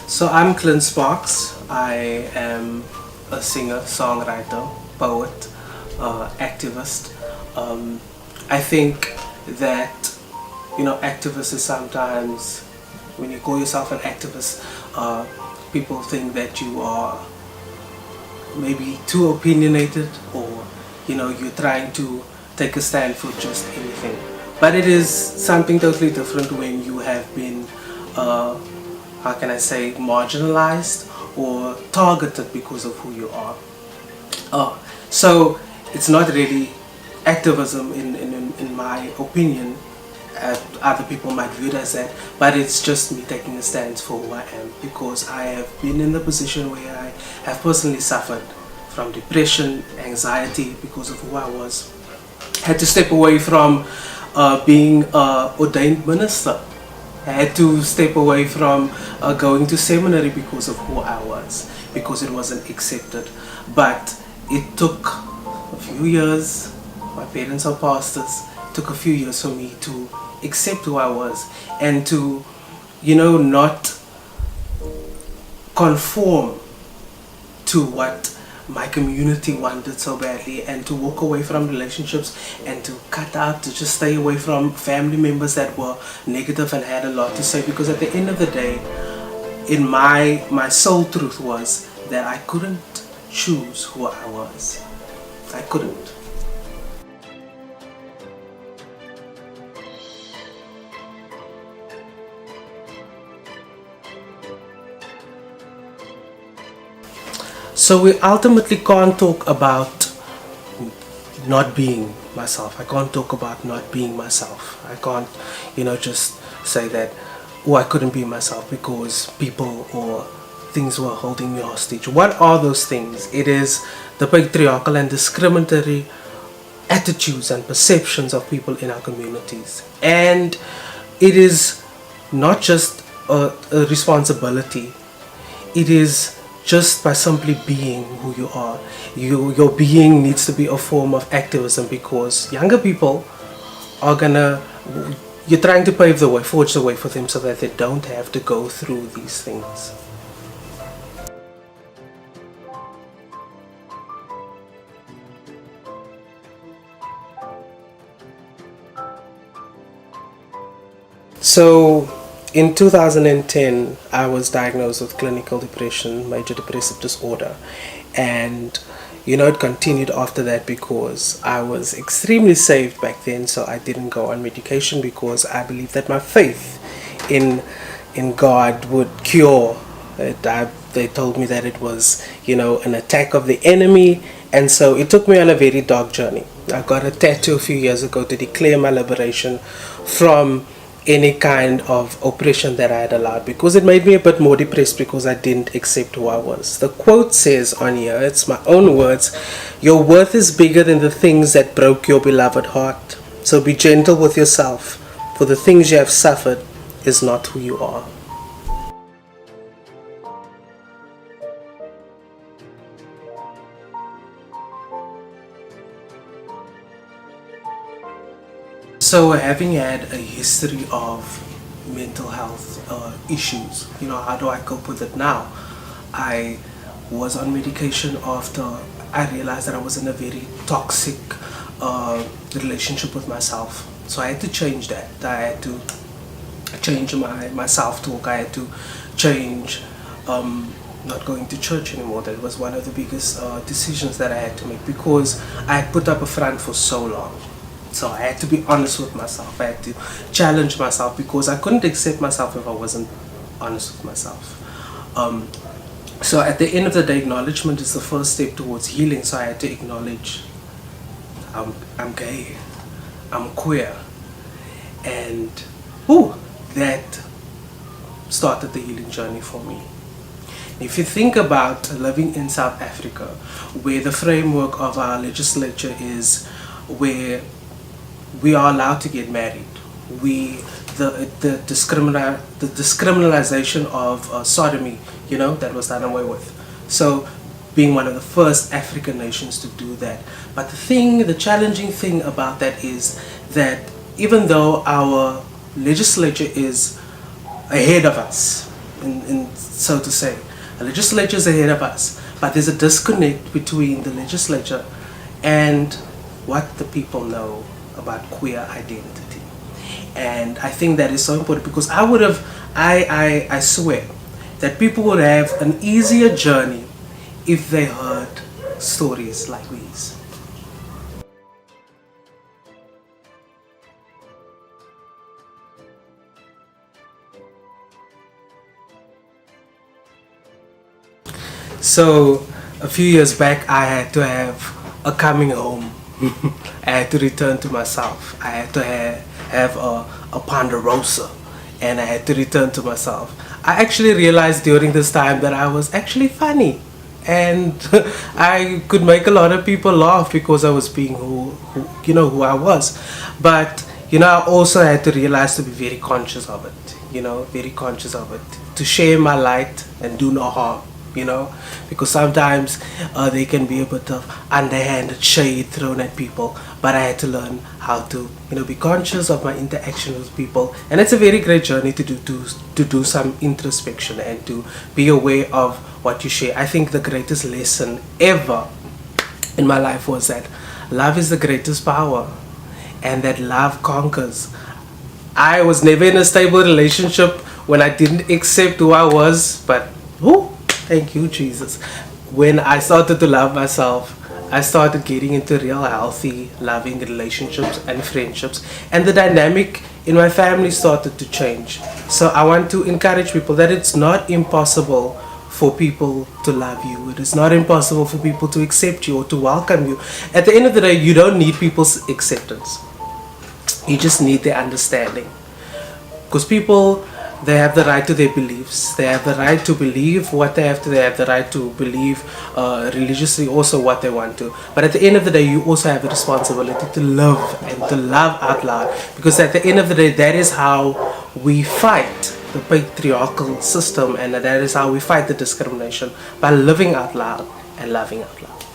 So I'm Clint Sparks. I am a singer, songwriter, poet, activist. I think that activist is sometimes when you call yourself an activist, people think that you are maybe too opinionated or you're trying to take a stand for just anything. But it is something totally different when you have been how can I say, marginalized or targeted because of who you are. So it's not really activism in my opinion. Other people might view it as that, but it's just me taking a stance for who I am, because I have been in the position where I have personally suffered from depression, anxiety because of who I was. Had to step away from being an ordained minister. I had to step away from going to seminary because of who I was, because it wasn't accepted. But it took a few years. My parents are pastors. It took a few years for me to accept who I was and to, not conform to what my community wanted so badly, and to walk away from relationships and to cut out, to just stay away from family members that were negative and had a lot to say, because at the end of the day, in my soul truth was that I couldn't choose who I was. I couldn't. So we ultimately can't talk about not being myself. I can't talk about not being myself. I can't, just say that, I couldn't be myself because people or things were holding me hostage. What are those things? It is the patriarchal and discriminatory attitudes and perceptions of people in our communities. And it is not just a responsibility. It is just by simply being who you are. Your being needs to be a form of activism, because younger people are you're trying to pave the way, forge the way for them so that they don't have to go through these things. So in 2010, I was diagnosed with clinical depression, major depressive disorder, and it continued after that because I was extremely saved back then, so I didn't go on medication because I believed that my faith in God would cure it. They told me that it was, an attack of the enemy, and so it took me on a very dark journey. I got a tattoo a few years ago to declare my liberation from any kind of oppression that I had allowed, because it made me a bit more depressed because I didn't accept who I was. The quote says on here, it's my own words: "Your worth is bigger than the things that broke your beloved heart. So be gentle with yourself, for the things you have suffered is not who you are." So having had a history of mental health issues, how do I cope with it now? I was on medication after I realized that I was in a very toxic relationship with myself. So I had to change that. I had to change my self-talk. I had to change not going to church anymore. That was one of the biggest decisions that I had to make, because I had put up a front for so long. So I had to be honest with myself. I had to challenge myself, because I couldn't accept myself if I wasn't honest with myself. So at the end of the day, acknowledgement is the first step towards healing. So I had to acknowledge I'm gay, I'm queer, and that started the healing journey for me. If you think about living in South Africa, where the framework of our legislature is where we are allowed to get married, the discriminalization of sodomy, that was done away with. So being one of the first African nations to do that. But the challenging thing about that is that even though our legislature is ahead of us, so to say. The legislature is ahead of us, but there's a disconnect between the legislature and what the people know about queer identity. And I think that is so important, because I swear that people would have an easier journey if they heard stories like these. So a few years back, I had to have a coming home. I had to return to myself. I had to have a ponderosa, and I had to return to myself. I actually realized during this time that I was actually funny, and I could make a lot of people laugh because I was being who I was. But I also had to realize to be very conscious of it. Very conscious of it, to share my light and do no harm. Because sometimes there can be a bit of underhanded shade thrown at people, but I had to learn how to be conscious of my interaction with people. And it's a very great journey to do some introspection and to be aware of what you share. I think the greatest lesson ever in my life was that love is the greatest power, and that love conquers. I was never in a stable relationship when I didn't accept who I was, but thank you, Jesus. When I started to love myself, I started getting into real healthy, loving relationships and friendships, and the dynamic in my family started to change. So I want to encourage people that it's not impossible for people to love you. It is not impossible for people to accept you or to welcome you. At the end of the day, you don't need people's acceptance. You just need their understanding. Because people, they have the right to their beliefs. They have the right to believe what they have to. They have the right to believe religiously also what they want to. But at the end of the day, you also have the responsibility to love, and to love out loud. Because at the end of the day, that is how we fight the patriarchal system, and that is how we fight the discrimination, by living out loud and loving out loud.